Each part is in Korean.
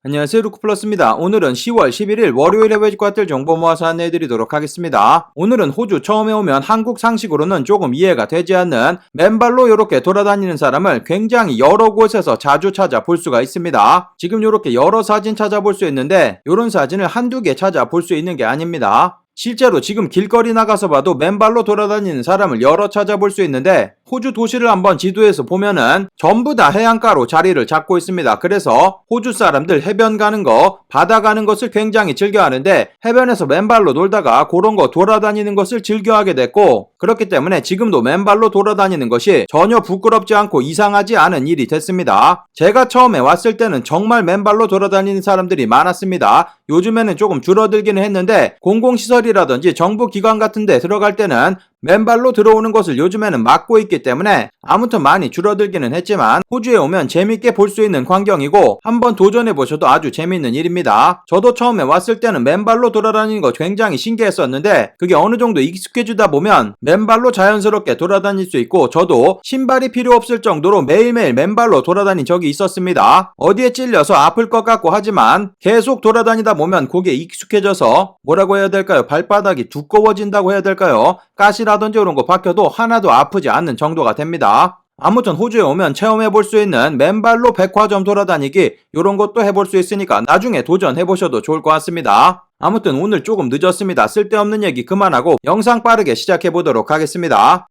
안녕하세요, 루크플러스입니다. 오늘은 10월 11일 월요일에 외국 것들 정보 모아서 안내해드리도록 하겠습니다. 오늘은 호주 처음에 오면 한국 상식으로는 조금 이해가 되지 않는 맨발로 이렇게 돌아다니는 사람을 굉장히 여러 곳에서 자주 찾아볼 수가 있습니다. 지금 이렇게 여러 사진 찾아볼 수 있는데 이런 사진을 한두 개 찾아볼 수 있는 게 아닙니다. 실제로 지금 길거리 나가서 봐도 맨발로 돌아다니는 사람을 여러 찾아볼 수 있는데 호주 도시를 한번 지도에서 보면은 전부 다 해안가로 자리를 잡고 있습니다. 그래서 호주 사람들 해변 가는 거, 바다 가는 것을 굉장히 즐겨하는데 해변에서 맨발로 놀다가 그런 거 돌아다니는 것을 즐겨하게 됐고, 그렇기 때문에 지금도 맨발로 돌아다니는 것이 전혀 부끄럽지 않고 이상하지 않은 일이 됐습니다. 제가 처음에 왔을 때는 정말 맨발로 돌아다니는 사람들이 많았습니다. 요즘에는 조금 줄어들기는 했는데 공공시설이라든지 정부기관 같은 데 들어갈 때는 맨발로 들어오는 것을 요즘에는 막고 있기 때문에 아무튼 많이 줄어들기는 했지만 호주에 오면 재밌게 볼 수 있는 광경이고 한번 도전해보셔도 아주 재밌는 일입니다. 저도 처음에 왔을 때는 맨발로 돌아다니는 거 굉장히 신기했었는데 그게 어느 정도 익숙해지다 보면 맨발로 자연스럽게 돌아다닐 수 있고, 저도 신발이 필요 없을 정도로 매일매일 맨발로 돌아다닌 적이 있었습니다. 어디에 찔려서 아플 것 같고 하지만 계속 돌아다니다 보면 그게 익숙해져서 뭐라고 해야 될까요? 발바닥이 두꺼워진다고 해야 될까요? 가시라든지 이런 거 박혀도 하나도 아프지 않는 정도가 됩니다. 아무튼 호주에 오면 체험해볼 수 있는 맨발로 백화점 돌아다니기, 이런 것도 해볼 수 있으니까 나중에 도전해보셔도 좋을 것 같습니다. 아무튼 오늘 조금 늦었습니다. 쓸데없는 얘기 그만하고 영상 빠르게 시작해보도록 하겠습니다.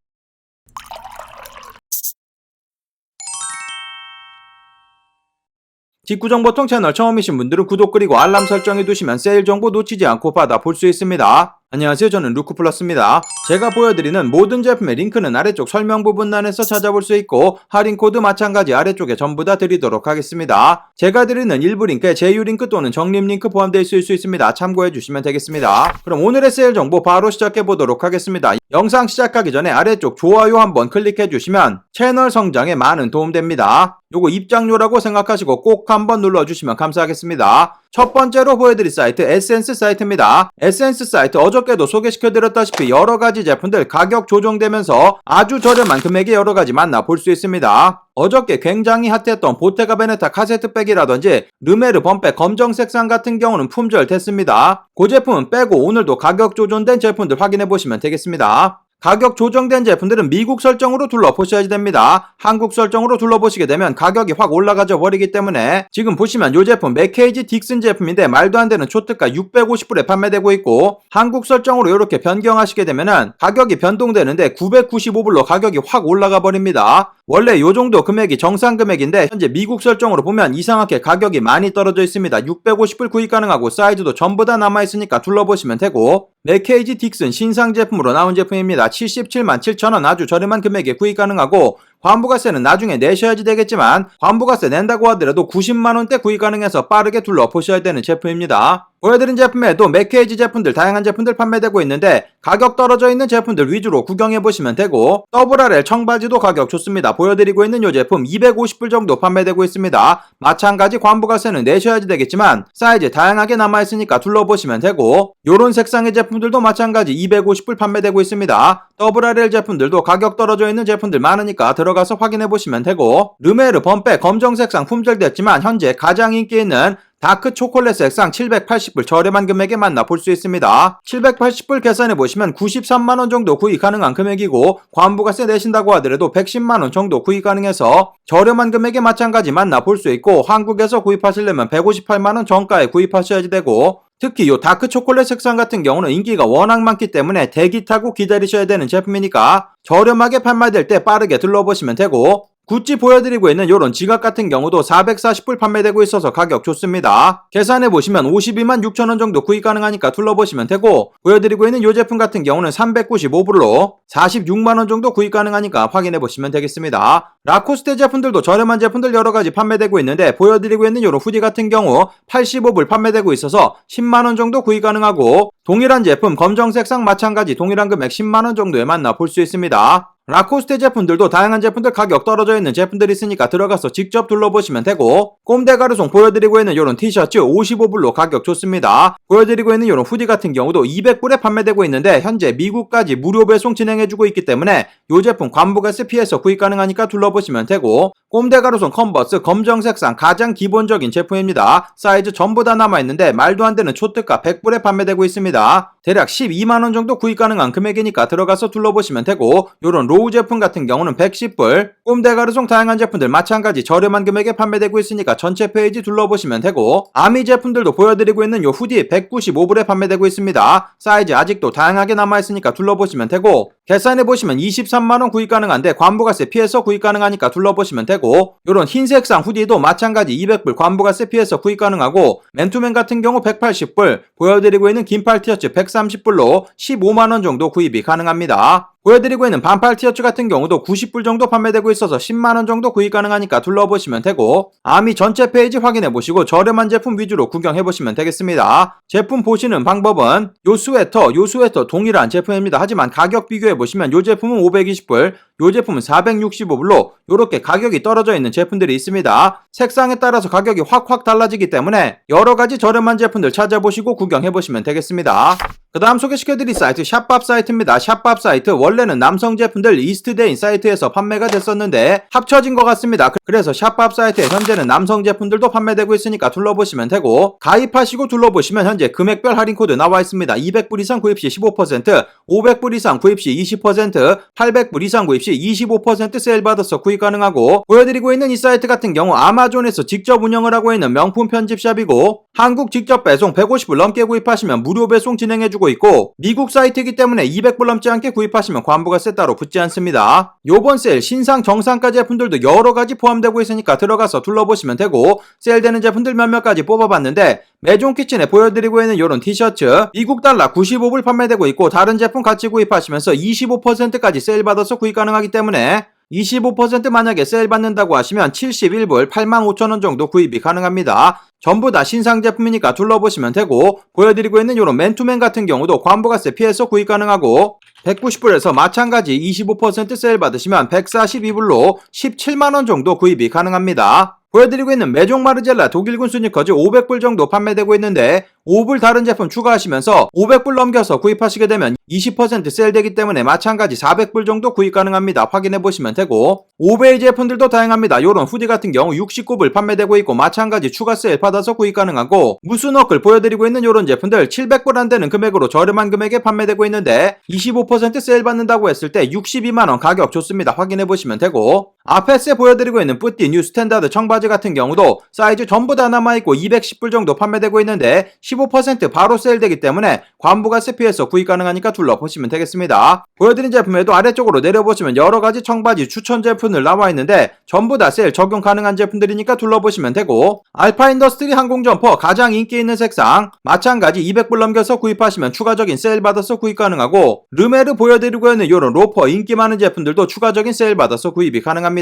직구정보통 채널 처음이신 분들은 구독 그리고 알람 설정해두시면 세일 정보 놓치지 않고 받아볼 수 있습니다. 안녕하세요, 저는 루크플러스입니다. 제가 보여드리는 모든 제품의 링크는 아래쪽 설명 부분란에서 찾아볼 수 있고 할인 코드 마찬가지 아래쪽에 전부 다 드리도록 하겠습니다. 제가 드리는 일부 링크에 제휴 링크 또는 적립 링크 포함되어 있을 수 있습니다. 참고해 주시면 되겠습니다. 그럼 오늘의 세일 정보 바로 시작해 보도록 하겠습니다. 영상 시작하기 전에 아래쪽 좋아요 한번 클릭해 주시면 채널 성장에 많은 도움 됩니다. 요거 입장료라고 생각하시고 꼭 한번 눌러주시면 감사하겠습니다. 첫 번째로 보여드릴 사이트 에센스 사이트입니다. 에센스 사이트 어저께도 소개시켜드렸다시피 여러가지 제품들 가격 조정되면서 아주 저렴한 금액의 여러가지 만나볼 수 있습니다. 어저께 굉장히 핫했던 보테가 베네타 카세트백이라든지 르메르 범백 검정 색상 같은 경우는 품절됐습니다. 그 제품은 빼고 오늘도 가격 조정된 제품들 확인해보시면 되겠습니다. 가격 조정된 제품들은 미국 설정으로 둘러보셔야 됩니다. 한국 설정으로 둘러보시게 되면 가격이 확 올라가져 버리기 때문에 지금 보시면 이 제품 맥케이지 딕슨 제품인데 말도 안 되는 초특가 650불에 판매되고 있고, 한국 설정으로 이렇게 변경하시게 되면은 가격이 변동되는데 995불로 가격이 확 올라가 버립니다. 원래 요 정도 금액이 정상 금액인데 현재 미국 설정으로 보면 이상하게 가격이 많이 떨어져 있습니다. 650불 구입 가능하고 사이즈도 전부 다 남아있으니까 둘러보시면 되고, 맥케이지 딕슨 신상 제품으로 나온 제품입니다. 77만 7천원 아주 저렴한 금액에 구입 가능하고 관부가세는 나중에 내셔야지 되겠지만 관부가세 낸다고 하더라도 90만원대 구입 가능해서 빠르게 둘러보셔야 되는 제품입니다. 보여드린 제품에도 맥케이지 제품들 다양한 제품들 판매되고 있는데 가격 떨어져 있는 제품들 위주로 구경해보시면 되고, WRL 청바지도 가격 좋습니다. 보여드리고 있는 이 제품 250불 정도 판매되고 있습니다. 마찬가지 관부가세는 내셔야지 되겠지만 사이즈 다양하게 남아있으니까 둘러보시면 되고, 요런 색상의 제품들도 마찬가지 250불 판매되고 있습니다. WRL 제품들도 가격 떨어져 있는 제품들 많으니까 들어가서 확인해보시면 되고, 르메르 범백 검정 색상 품절됐지만 현재 가장 인기 있는 다크 초콜릿 색상 780불 저렴한 금액에 만나볼 수 있습니다. 780불 계산해보시면 93만원 정도 구입 가능한 금액이고 관부가세 내신다고 하더라도 110만원 정도 구입 가능해서 저렴한 금액에 마찬가지 만나볼 수 있고, 한국에서 구입하시려면 158만원 정가에 구입하셔야지 되고, 특히 이 다크 초콜릿 색상 같은 경우는 인기가 워낙 많기 때문에 대기 타고 기다리셔야 되는 제품이니까 저렴하게 판매될 때 빠르게 둘러보시면 되고, 구찌 보여드리고 있는 요런 지갑 같은 경우도 440불 판매되고 있어서 가격 좋습니다. 계산해보시면 52만 6천원 정도 구입 가능하니까 둘러보시면 되고, 보여드리고 있는 요 제품 같은 경우는 395불로 46만원 정도 구입 가능하니까 확인해보시면 되겠습니다. 라코스테 제품들도 저렴한 제품들 여러가지 판매되고 있는데 보여드리고 있는 요런 후디 같은 경우 85불 판매되고 있어서 10만원 정도 구입 가능하고, 동일한 제품 검정 색상 마찬가지 동일한 금액 10만원 정도에 만나볼 수 있습니다. 라코스테 제품들도 다양한 제품들 가격 떨어져 있는 제품들이 있으니까 들어가서 직접 둘러보시면 되고, 꼼데 가르송 보여드리고 있는 이런 티셔츠 55불로 가격 좋습니다. 보여드리고 있는 이런 후디 같은 경우도 200불에 판매되고 있는데 현재 미국까지 무료 배송 진행해주고 있기 때문에 이 제품 관부가세 피해서 구입 가능하니까 둘러보시면 둘러보시면 되고, 꼼대 가루송 컨버스 검정 색상 가장 기본적인 제품입니다. 사이즈 전부 다 남아있는데 말도 안 되는 초특가 100불에 판매되고 있습니다. 대략 12만원 정도 구입 가능한 금액이니까 들어가서 둘러보시면 되고, 요런 로우 제품 같은 경우는 110불, 꼼대 가루송 다양한 제품들 마찬가지 저렴한 금액에 판매되고 있으니까 전체 페이지 둘러보시면 되고, 아미 제품들도 보여드리고 있는 요 후디 195불에 판매되고 있습니다. 사이즈 아직도 다양하게 남아있으니까 둘러보시면 되고, 계산해보시면 23만원 구입 가능한데 관부가세 피해서 구입 가능하니까 둘러보시면 되고, 요런 흰색상 후디도 마찬가지 200불 관부가세 피해서 구입 가능하고, 맨투맨 같은 경우 180불, 보여드리고 있는 긴팔 티셔츠 130불로 15만원 정도 구입이 가능합니다. 보여드리고 있는 반팔 티셔츠 같은 경우도 90불 정도 판매되고 있어서 10만원 정도 구입 가능하니까 둘러보시면 되고, 아미 전체 페이지 확인해보시고 저렴한 제품 위주로 구경해보시면 되겠습니다. 제품 보시는 방법은 요 스웨터 동일한 제품입니다. 하지만 가격 비교해보시면 요 제품은 520불, 요 제품은 465불로 요렇게 가격이 떨어져 있는 제품들이 있습니다. 색상에 따라서 가격이 확 달라지기 때문에 여러가지 저렴한 제품들 찾아보시고 구경해보시면 되겠습니다. 그 다음 소개시켜드릴 사이트 샵밥 사이트입니다. 샵밥 사이트 원래는 남성 제품들 이스트데인 사이트에서 판매가 됐었는데 합쳐진 것 같습니다. 그래서 샵밥 사이트에 현재는 남성 제품들도 판매되고 있으니까 둘러보시면 되고, 가입하시고 둘러보시면 현재 금액별 할인 코드 나와 있습니다. 200불 이상 구입 시 15%, 500불 이상 구입 시 20%, 800불 이상 구입 시 25% 세일 받아서 구입 가능하고, 보여드리고 있는 이 사이트 같은 경우 아마존에서 직접 운영을 하고 있는 명품 편집샵이고, 한국 직접 배송 150불 넘게 구입하시면 무료 배송 진행해주고 있고, 미국 사이트이기 때문에 200불 넘지 않게 구입하시면 관부가세 따로 붙지 않습니다. 요번 세일 신상 정상가 제품들도 여러가지 포함되고 있으니까 들어가서 둘러보시면 되고, 세일되는 제품들 몇몇 가지 뽑아봤는데, 메종 키친에 보여드리고 있는 요런 티셔츠 미국 달러 95불 판매되고 있고, 다른 제품 같이 구입하시면서 25%까지 세일 받아서 구입 가능하기 때문에 25% 만약에 세일 받는다고 하시면 71불 85,000원 정도 구입이 가능합니다. 전부 다 신상 제품이니까 둘러보시면 되고, 보여드리고 있는 요런 맨투맨 같은 경우도 관부가세 피해서 구입 가능하고, 190불에서 마찬가지 25% 세일 받으시면 142불로 17만원 정도 구입이 가능합니다. 보여드리고 있는 메종 마르젤라 독일군 스니커즈 500불 정도 판매되고 있는데, 5불 다른 제품 추가하시면서 500불 넘겨서 구입하시게 되면 20% 세일되기 때문에 마찬가지 400불 정도 구입 가능합니다. 확인해보시면 되고, 5베이 제품들도 다양합니다. 요런 후디 같은 경우 69불 판매되고 있고, 마찬가지 추가 세일 받아서 구입 가능하고, 무스너클 보여드리고 있는 요런 제품들 700불 안되는 금액으로 저렴한 금액에 판매되고 있는데 25% 세일 받는다고 했을 때 62만원 가격 좋습니다. 확인해보시면 되고, 아페스에 보여드리고 있는 뿌띠 뉴 스탠다드 청바지 같은 경우도 사이즈 전부 다 남아있고 210불 정도 판매되고 있는데 15% 바로 세일되기 때문에 관부가세 피해서 구입 가능하니까 둘러보시면 되겠습니다. 보여드린 제품에도 아래쪽으로 내려보시면 여러가지 청바지 추천 제품들 나와있는데 전부 다 세일 적용 가능한 제품들이니까 둘러보시면 되고, 알파인더스트리 항공점퍼 가장 인기 있는 색상 마찬가지 200불 넘겨서 구입하시면 추가적인 세일 받아서 구입 가능하고, 르메르 보여드리고 있는 요런 로퍼 인기 많은 제품들도 추가적인 세일 받아서 구입이 가능합니다.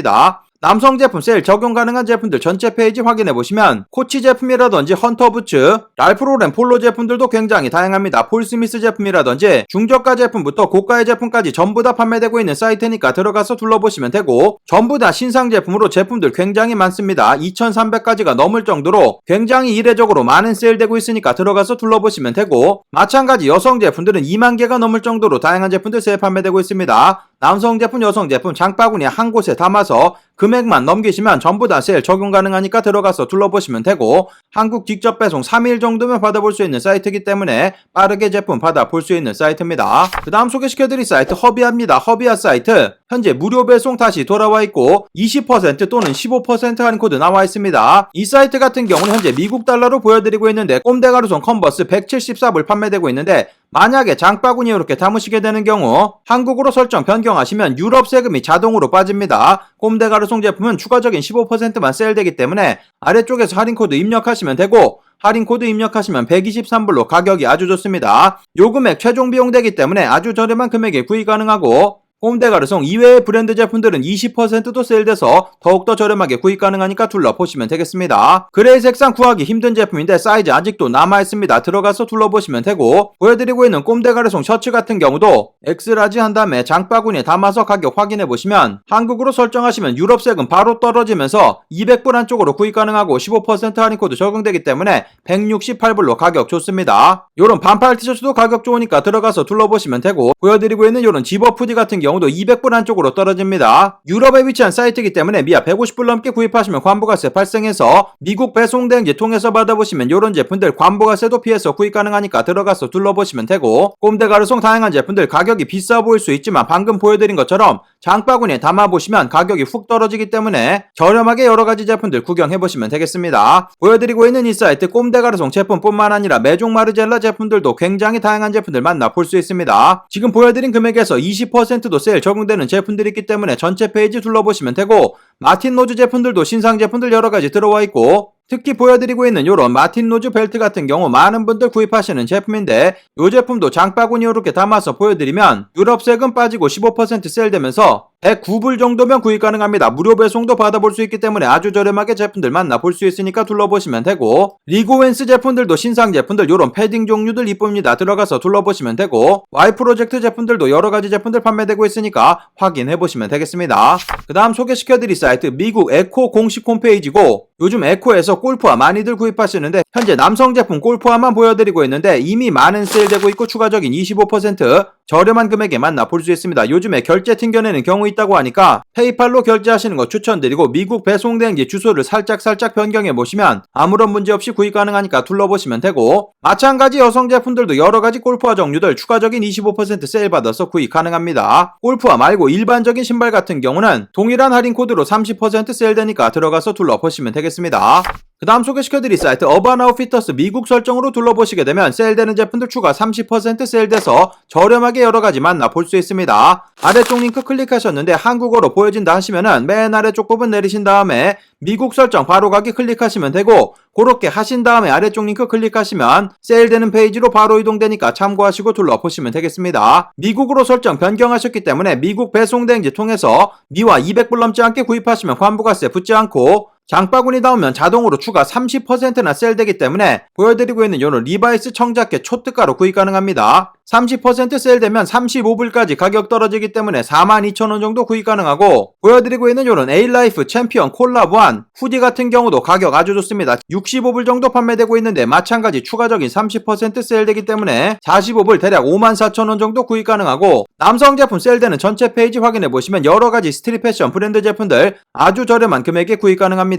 남성 제품 세일 적용 가능한 제품들 전체 페이지 확인해보시면 코치 제품이라든지 헌터 부츠, 랄프 로렌 폴로 제품들도 굉장히 다양합니다. 폴 스미스 제품이라든지 중저가 제품부터 고가의 제품까지 전부 다 판매되고 있는 사이트니까 들어가서 둘러보시면 되고, 전부 다 신상 제품으로 제품들 굉장히 많습니다. 2,300가지가 넘을 정도로 굉장히 이례적으로 많은 세일되고 있으니까 들어가서 둘러보시면 되고, 마찬가지 여성 제품들은 2만 개가 넘을 정도로 다양한 제품들 세일 판매되고 있습니다. 남성 제품, 여성 제품 장바구니 한 곳에 담아서 금액만 넘기시면 전부 다 세일 적용 가능하니까 들어가서 둘러보시면 되고, 한국 직접 배송 3일 정도면 받아볼 수 있는 사이트이기 때문에 빠르게 제품 받아볼 수 있는 사이트입니다. 그 다음 소개시켜드릴 사이트 허비아입니다. 허비아 사이트 현재 무료 배송 다시 돌아와 있고 20% 또는 15% 할인 코드 나와 있습니다. 이 사이트 같은 경우는 현재 미국 달러로 보여드리고 있는데, 꼼대 가루송 컨버스 174불 판매되고 있는데, 만약에 장바구니에 이렇게 담으시게 되는 경우 한국으로 설정 변경하시면 유럽 세금이 자동으로 빠집니다. 꼼대 가루송 제품은 추가적인 15%만 세일되기 때문에 아래쪽에서 할인코드 입력하시면 되고, 할인코드 입력하시면 123불로 가격이 아주 좋습니다. 요 금액 최종 비용되기 때문에 아주 저렴한 금액에 구입 가능하고, 꼼대 가루송 이외의 브랜드 제품들은 20%도 세일돼서 더욱더 저렴하게 구입 가능하니까 둘러보시면 되겠습니다. 그레이 색상 구하기 힘든 제품인데 사이즈 아직도 남아있습니다. 들어가서 둘러보시면 되고, 보여드리고 있는 꼼대 가루송 셔츠 같은 경우도 엑스라지 한 다음에 장바구니에 담아서 가격 확인해보시면 한국으로 설정하시면 유럽 세금 바로 떨어지면서 200불 안쪽으로 구입 가능하고 15% 할인코드 적용되기 때문에 168불로 가격 좋습니다. 요런 반팔 티셔츠도 가격 좋으니까 들어가서 둘러보시면 되고, 보여드리고 있는 요런 집업 후디 같은 경우 경우도 200불 안쪽으로 떨어집니다. 유럽에 위치한 사이트이기 때문에 미아 150불 넘게 구입하시면 관부가세 발생해서 미국 배송대행지 통해서 받아보시면 이런 제품들 관부가세도 피해서 구입 가능하니까 들어가서 둘러보시면 되고, 꼼데가르송 다양한 제품들 가격이 비싸 보일 수 있지만 방금 보여드린 것처럼 장바구니에 담아보시면 가격이 훅 떨어지기 때문에 저렴하게 여러가지 제품들 구경해보시면 되겠습니다. 보여드리고 있는 이 사이트 꼼데가르송 제품뿐만 아니라 메종 마르젤라 제품들도 굉장히 다양한 제품들 만나볼 수 있습니다. 지금 보여드린 금액에서 20%도 세일 적용되는 제품들이 있기 때문에 전체 페이지 둘러보시면 되고, 마틴 노즈 제품들도 신상 제품들 여러가지 들어와 있고, 특히 보여드리고 있는 요런 마틴 노즈 벨트 같은 경우 많은 분들 구입하시는 제품인데, 요 제품도 장바구니 이렇게 담아서 보여드리면 유럽 세금 빠지고 15% 세일되면서 109불 정도면 구입 가능합니다. 무료 배송도 받아볼 수 있기 때문에 아주 저렴하게 제품들 만나볼 수 있으니까 둘러보시면 되고, 리고웬스 제품들도 신상 제품들 요런 패딩 종류들 이쁩니다. 들어가서 둘러보시면 되고, Y 프로젝트 제품들도 여러가지 제품들 판매되고 있으니까 확인해보시면 되겠습니다. 그 다음 소개시켜드릴 사이트 미국 에코 공식 홈페이지고, 요즘 에코에서 골프화 많이들 구입하시는데 현재 남성 제품 골프화만 보여드리고 있는데 이미 많은 세일되고 있고 추가적인 25% 저렴한 금액에 만나볼 수 있습니다. 요즘에 결제 튕겨내는 경우 있다고 하니까 페이팔로 결제하시는 거 추천드리고, 미국 배송대행지 주소를 살짝 변경해보시면 아무런 문제 없이 구입 가능하니까 둘러보시면 되고, 마찬가지 여성 제품들도 여러가지 골프화 종류들 추가적인 25% 세일 받아서 구입 가능합니다. 골프화 말고 일반적인 신발 같은 경우는 동일한 할인 코드로 30% 세일되니까 들어가서 둘러보시면 되겠습니다. 그 다음 소개시켜드릴 사이트 어반 아웃피터스 미국 설정으로 둘러보시게 되면 세일되는 제품들 추가 30% 세일돼서 저렴하게 여러가지 만나볼 수 있습니다. 아래쪽 링크 클릭하셨는데 한국어로 보여진다 하시면은 맨 아래쪽 부분 내리신 다음에 미국 설정 바로 가기 클릭하시면 되고, 그렇게 하신 다음에 아래쪽 링크 클릭하시면 세일되는 페이지로 바로 이동되니까 참고하시고 둘러보시면 되겠습니다. 미국으로 설정 변경하셨기 때문에 미국 배송대행지 통해서 미화 200불 넘지 않게 구입하시면 관부가세 붙지 않고, 장바구니 나오면 자동으로 추가 30%나 세일되기 때문에 보여드리고 있는 요런 리바이스 청자켓 초특가로 구입 가능합니다. 30% 세일되면 35불까지 가격 떨어지기 때문에 42,000원 정도 구입 가능하고, 보여드리고 있는 요런 에일라이프 챔피언 콜라보한 후디 같은 경우도 가격 아주 좋습니다. 65불 정도 판매되고 있는데 마찬가지 추가적인 30% 세일되기 때문에 45불 대략 54,000원 정도 구입 가능하고, 남성 제품 세일되는 전체 페이지 확인해보시면 여러가지 스트릿 패션 브랜드 제품들 아주 저렴한 금액에 구입 가능합니다.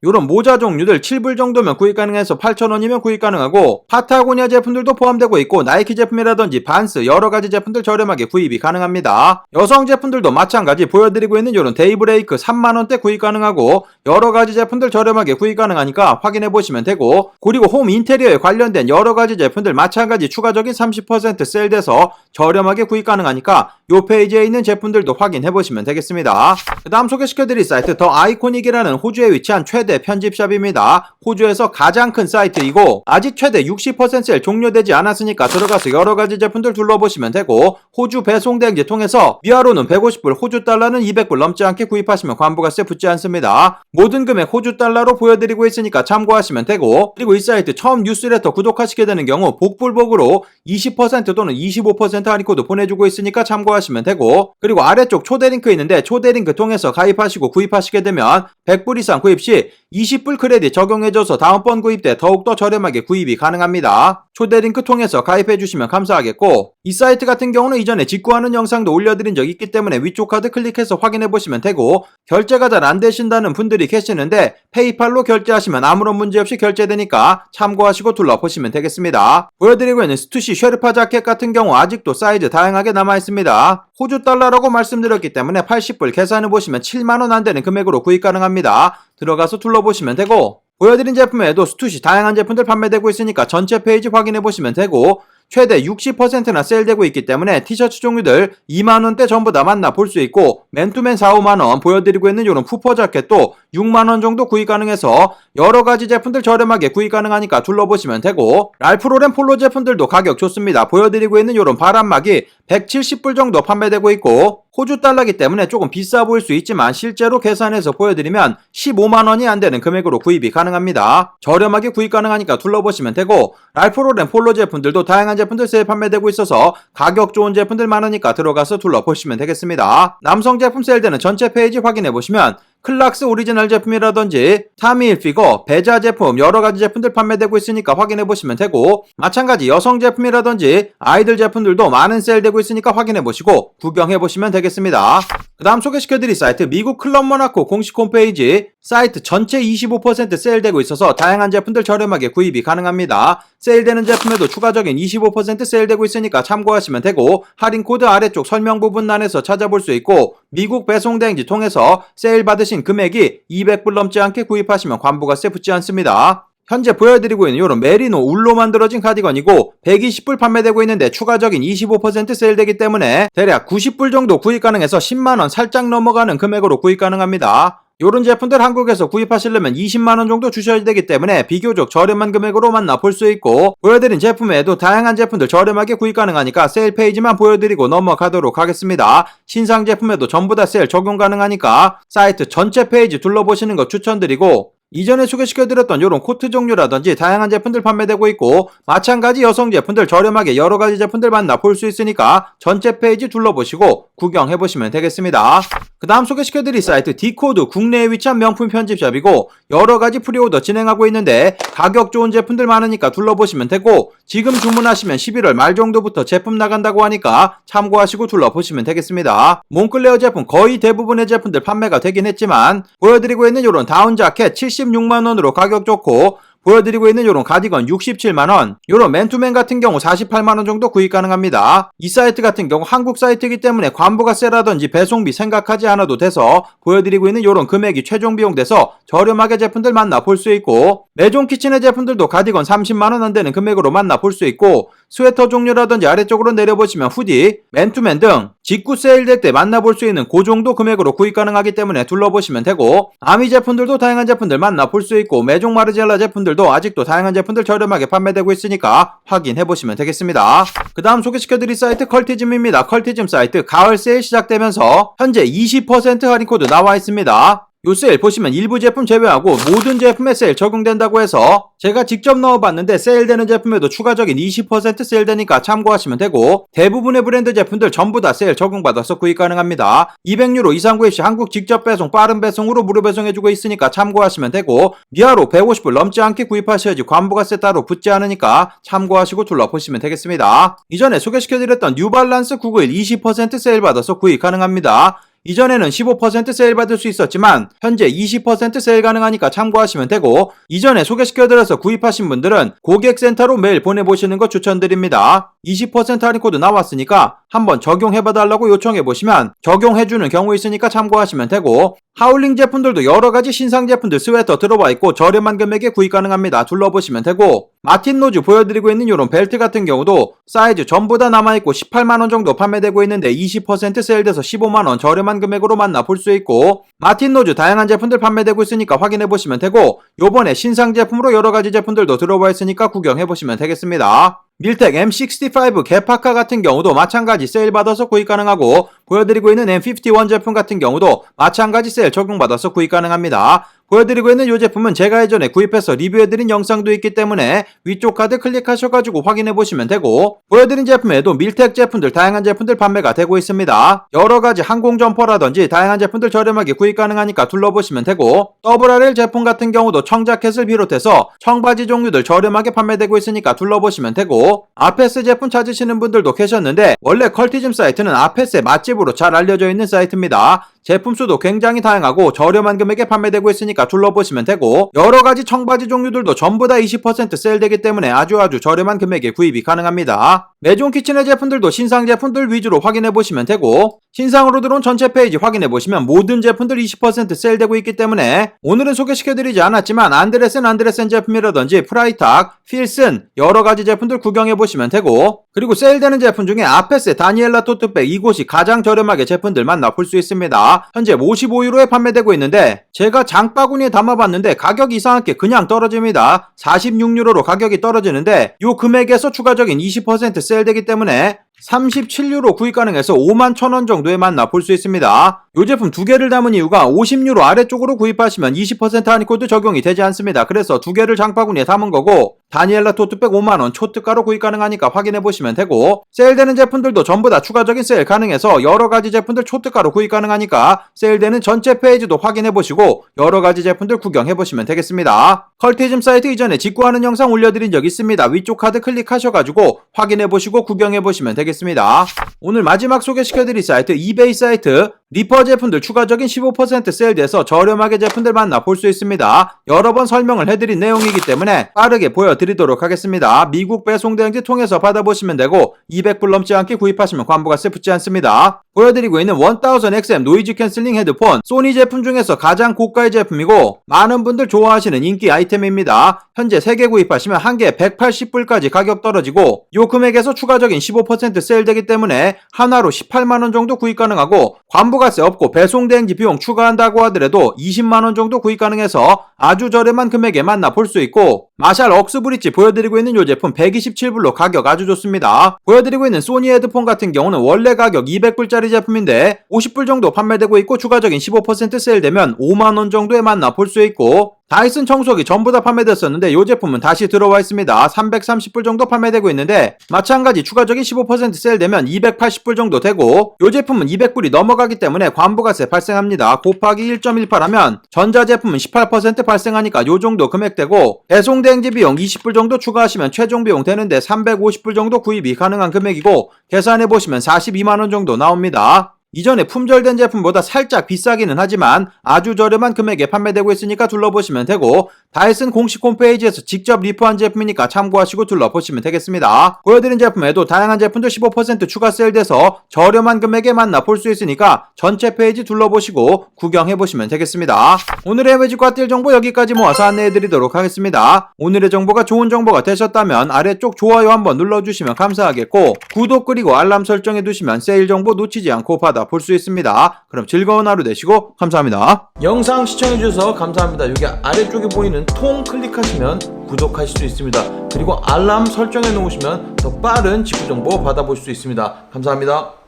요런 모자 종류들 7불 정도면 구입 가능해서 8,000원이면 구입 가능하고, 파타고니아 제품들도 포함되고 있고 나이키 제품이라든지 반스 여러가지 제품들 저렴하게 구입이 가능합니다. 여성 제품들도 마찬가지 보여드리고 있는 요런 데이브레이크 3만원대 구입 가능하고 여러가지 제품들 저렴하게 구입 가능하니까 확인해보시면 되고, 그리고 홈 인테리어에 관련된 여러가지 제품들 마찬가지 추가적인 30% 세일돼서 저렴하게 구입 가능하니까 요 페이지에 있는 제품들도 확인해보시면 되겠습니다. 그 다음 소개시켜드릴 사이트 더 아이코닉이라는 호주에 위치한 최대 편집샵입니다. 호주에서 가장 큰 사이트이고 아직 최대 60% 세일 종료되지 않았으니까 들어가서 여러가지 제품들 둘러보시면 되고, 호주 배송대행지 통해서 위아로는 150불, 호주 달러는 200불 넘지 않게 구입하시면 관부가세 붙지 않습니다. 모든 금액 호주 달러로 보여드리고 있으니까 참고하시면 되고, 그리고 이 사이트 처음 뉴스레터 구독하시게 되는 경우 복불복으로 20% 또는 25% 할인 코드 보내주고 있으니까 참고하시면 되고, 그리고 아래쪽 초대 링크 있는데 초대 링크 통해서 가입하시고 구입하시게 되면 100불 이상 구입 시 20불 크레딧 적용해줘서 다음번 구입 때 더욱더 저렴하게 구입이 가능합니다. 초대 링크 통해서 가입해주시면 감사하겠고, 이 사이트 같은 경우는 이전에 직구하는 영상도 올려드린 적이 있기 때문에 위쪽 카드 클릭해서 확인해보시면 되고, 결제가 잘 안되신다는 분들이 계시는데 페이팔로 결제하시면 아무런 문제없이 결제되니까 참고하시고 둘러보시면 되겠습니다. 보여드리고 있는 스투시 쉐르파 자켓 같은 경우 아직도 사이즈 다양하게 남아있습니다. 호주 달러라고 말씀드렸기 때문에 80불 계산해보시면 7만원 안되는 금액으로 구입 가능합니다. 들어가서 둘러보시면 되고, 보여드린 제품에도 스투시 다양한 제품들 판매되고 있으니까 전체 페이지 확인해보시면 되고, 최대 60%나 세일되고 있기 때문에 티셔츠 종류들 2만원대 전부 다 만나볼 수 있고, 맨투맨 4, 5만원 보여드리고 있는 요런 푸퍼 자켓도 6만원 정도 구입 가능해서 여러가지 제품들 저렴하게 구입 가능하니까 둘러보시면 되고, 랄프로렌 폴로 제품들도 가격 좋습니다. 보여드리고 있는 요런 바람막이 170불 정도 판매되고 있고, 호주 달러기 때문에 조금 비싸 보일 수 있지만 실제로 계산해서 보여드리면 15만원이 안되는 금액으로 구입이 가능합니다. 저렴하게 구입 가능하니까 둘러보시면 되고, 랄프로렌 폴로 제품들도 다양한 제품들 세일 판매되고 있어서 가격 좋은 제품들 많으니까 들어가서 둘러보시면 되겠습니다. 남성 제품 세일되는 전체 페이지 확인해보시면 클락스 오리지널 제품이라든지 타미 힐피거, 베자 제품 여러가지 제품들 판매되고 있으니까 확인해보시면 되고, 마찬가지 여성 제품이라든지 아이들 제품들도 많은 세일되고 있으니까 확인해보시고 구경해보시면 되겠습니다. 그 다음 소개시켜드릴 사이트 미국 클럽 모나코 공식 홈페이지 사이트 전체 25% 세일되고 있어서 다양한 제품들 저렴하게 구입이 가능합니다. 세일되는 제품에도 추가적인 25% 세일되고 있으니까 참고하시면 되고, 할인 코드 아래쪽 설명 부분란에서 찾아볼 수 있고, 미국 배송 대행지 통해서 세일 받으신 금액이 200불 넘지 않게 구입하시면 관부가세 붙지 않습니다. 현재 보여드리고 있는 이런 메리노 울로 만들어진 카디건이고 120불 판매되고 있는데 추가적인 25% 세일되기 때문에 대략 90불 정도 구입 가능해서 10만원 살짝 넘어가는 금액으로 구입 가능합니다. 이런 제품들 한국에서 구입하시려면 20만원 정도 주셔야 되기 때문에 비교적 저렴한 금액으로 만나볼 수 있고, 보여드린 제품 외에도 다양한 제품들 저렴하게 구입 가능하니까 세일 페이지만 보여드리고 넘어가도록 하겠습니다. 신상 제품에도 전부 다 세일 적용 가능하니까 사이트 전체 페이지 둘러보시는 거 추천드리고, 이전에 소개시켜드렸던 이런 코트 종류라든지 다양한 제품들 판매되고 있고, 마찬가지 여성 제품들 저렴하게 여러가지 제품들 만나볼 수 있으니까 전체 페이지 둘러보시고 구경해보시면 되겠습니다. 그 다음 소개시켜드릴 사이트 디코드 국내에 위치한 명품 편집샵이고 여러가지 프리오더 진행하고 있는데 가격 좋은 제품들 많으니까 둘러보시면 되고, 지금 주문하시면 11월 말 정도부터 제품 나간다고 하니까 참고하시고 둘러보시면 되겠습니다. 몽클레어 제품 거의 대부분의 제품들 판매가 되긴 했지만 보여드리고 있는 이런 다운 자켓 76만원으로 가격 좋고, 보여드리고 있는 이런 가디건 67만원, 이런 맨투맨 같은 경우 48만원 정도 구입 가능합니다. 이 사이트 같은 경우 한국 사이트이기 때문에 관부가세라든지 배송비 생각하지 않아도 돼서 보여드리고 있는 이런 금액이 최종 비용돼서 저렴하게 제품들 만나볼 수 있고, 메종 키친의 제품들도 가디건 30만원 안되는 금액으로 만나볼 수 있고, 스웨터 종류라든지 아래쪽으로 내려보시면 후디, 맨투맨 등 직구 세일될 때 만나볼 수 있는 그 정도 금액으로 구입 가능하기 때문에 둘러보시면 되고, 아미 제품들도 다양한 제품들 만나볼 수 있고, 메종 마르지엘라 제품들도 아직도 다양한 제품들 저렴하게 판매되고 있으니까 확인해보시면 되겠습니다. 그 다음 소개시켜드릴 사이트 컬티즘입니다. 컬티즘 사이트 가을 세일 시작되면서 현재 20% 할인 코드 나와 있습니다. 요 세일 보시면 일부 제품 제외하고 모든 제품에 세일 적용된다고 해서 제가 직접 넣어봤는데 세일되는 제품에도 추가적인 20% 세일되니까 참고하시면 되고, 대부분의 브랜드 제품들 전부 다 세일 적용받아서 구입 가능합니다. 200유로 이상 구입 시 한국 직접 배송 빠른 배송으로 무료 배송해주고 있으니까 참고하시면 되고, 미화로 150불 넘지 않게 구입하셔야지 관부가세 따로 붙지 않으니까 참고하시고 둘러보시면 되겠습니다. 이전에 소개시켜드렸던 뉴발란스 991 20% 세일 받아서 구입 가능합니다. 이전에는 15% 세일 받을 수 있었지만 현재 20% 세일 가능하니까 참고하시면 되고, 이전에 소개시켜드려서 구입하신 분들은 고객센터로 메일 보내보시는 거 추천드립니다. 20% 할인 코드 나왔으니까 한번 적용해봐달라고 요청해보시면 적용해주는 경우 있으니까 참고하시면 되고, 하울링 제품들도 여러가지 신상 제품들 스웨터 들어와 있고 저렴한 금액에 구입 가능합니다. 둘러보시면 되고, 마틴 노즈 보여드리고 있는 이런 벨트 같은 경우도 사이즈 전부 다 남아있고 18만원 정도 판매되고 있는데 20% 세일돼서 15만원 저렴한 금액으로 만나볼 수 있고, 마틴 노즈 다양한 제품들 판매되고 있으니까 확인해보시면 되고, 요번에 신상 제품으로 여러가지 제품들도 들어와 있으니까 구경해보시면 되겠습니다. 밀텍 M65 개파카 같은 경우도 마찬가지 세일 받아서 구입 가능하고, 보여드리고 있는 M51 제품 같은 경우도 마찬가지 세일 적용받아서 구입 가능합니다. 보여드리고 있는 이 제품은 제가 예전에 구입해서 리뷰해드린 영상도 있기 때문에 위쪽 카드 클릭하셔가지고 확인해보시면 되고, 보여드린 제품에도 밀텍 제품들 다양한 제품들 판매가 되고 있습니다. 여러가지 항공 점퍼라든지 다양한 제품들 저렴하게 구입 가능하니까 둘러보시면 되고, WRL 제품 같은 경우도 청자켓을 비롯해서 청바지 종류들 저렴하게 판매되고 있으니까 둘러보시면 되고, 아페스 제품 찾으시는 분들도 계셨는데 원래 컬티즘 사이트는 아페스의 맛집으로 잘 알려져 있는 사이트입니다. 제품 수도 굉장히 다양하고 저렴한 금액에 판매되고 있으니까 둘러보시면 되고, 여러가지 청바지 종류들도 전부 다 20% 세일되기 때문에 아주 저렴한 금액에 구입이 가능합니다. 메종 키친의 제품들도 신상 제품들 위주로 확인해보시면 되고, 신상으로 들어온 전체 페이지 확인해보시면 모든 제품들 20% 세일되고 있기 때문에 오늘은 소개시켜드리지 않았지만 안드레센 제품이라든지 프라이탁, 필슨 여러가지 제품들 구경해보시면 되고, 그리고 세일되는 제품 중에 아페스의 다니엘라 토트백 이곳이 가장 저렴하게 제품들 만나볼 수 있습니다. 현재 55유로에 판매되고 있는데 제가 장바구니에 담아봤는데 가격이 이상하게 그냥 떨어집니다. 46유로로 가격이 떨어지는데 이 금액에서 추가적인 20% 세일되기 때문에 37유로 구입 가능해서 51,000원 정도에 만나볼 수 있습니다. 이 제품 두 개를 담은 이유가 50유로 아래쪽으로 구입하시면 20% 할인 코드 적용이 되지 않습니다. 그래서 두 개를 장바구니에 담은 거고 다니엘라 토트백 5만원 초특가로 구입 가능하니까 확인해보시면 되고 세일되는 제품들도 전부 다 추가적인 세일 가능해서 여러가지 제품들 초특가로 구입 가능하니까 세일되는 전체 페이지도 확인해보시고 여러가지 제품들 구경해보시면 되겠습니다. 컬티즘 사이트 이전에 직구하는 영상 올려드린 적 있습니다. 위쪽 카드 클릭하셔가지고 확인해보시고 구경해보시면 되겠습니다. 오늘 마지막 소개시켜드릴 사이트 이베이 사이트 리퍼 제품들 추가적인 15% 세일돼서 저렴하게 제품들 만나볼 수 있습니다. 여러 번 설명을 해드린 내용이기 때문에 빠르게 보여드리도록 하겠습니다. 미국 배송대행지 통해서 받아보시면 되고 200불 넘지 않게 구입하시면 관부가세 붙지 않습니다. 보여드리고 있는 1000XM 노이즈 캔슬링 헤드폰 소니 제품 중에서 가장 고가의 제품이고 많은 분들 좋아하시는 인기 아이템입니다. 현재 3개 구입하시면 한 개에 180불까지 가격 떨어지고 요 금액에서 추가적인 15% 세일되기 때문에 하나로 18만원 정도 구입 가능하고 관부가세 없고 배송대행지 비용 추가한다고 하더라도 20만원 정도 구입 가능해서 아주 저렴한 금액에 만나볼 수 있고 마샬 억스 브릿지 보여드리고 있는 요 제품 127불로 가격 아주 좋습니다. 보여드리고 있는 소니 헤드폰 같은 경우는 원래 가격 200불짜리 제품인데 50불 정도 판매되고 있고 추가적인 15% 세일되면 5만원 정도에 만나볼 수 있고 다이슨 청소기 전부 다 판매됐었는데 이 제품은 다시 들어와 있습니다. 330불 정도 판매되고 있는데 마찬가지 추가적인 15% 세일되면 280불 정도 되고 이 제품은 200불이 넘어가기 때문에 관부가세 발생합니다. 곱하기 1.18 하면 전자제품은 18% 발생하니까 이 정도 금액되고 배송대행지 비용 20불 정도 추가하시면 최종 비용 되는데 350불 정도 구입이 가능한 금액이고 계산해보시면 42만원 정도 나옵니다. 이전에 품절된 제품보다 살짝 비싸기는 하지만 아주 저렴한 금액에 판매되고 있으니까 둘러보시면 되고 다이슨 공식 홈페이지에서 직접 리뷰한 제품이니까 참고하시고 둘러보시면 되겠습니다. 보여드린 제품에도 다양한 제품들 15% 추가 세일돼서 저렴한 금액에 만나볼 수 있으니까 전체 페이지 둘러보시고 구경해보시면 되겠습니다. 오늘의 매직과 뛸 정보 여기까지 모아서 안내해드리도록 하겠습니다. 오늘의 정보가 좋은 정보가 되셨다면 아래쪽 좋아요 한번 눌러주시면 감사하겠고 구독 그리고 알람 설정해두시면 세일 정보 놓치지 않고 볼 수 있습니다. 그럼 즐거운 하루 되시고 감사합니다. 영상 시청해주셔서 감사합니다. 여기 아래쪽에 보이는 통 클릭하시면 구독하실 수 있습니다. 그리고 알람 설정해 놓으시면 더 빠른 직구 정보 받아볼 수 있습니다. 감사합니다.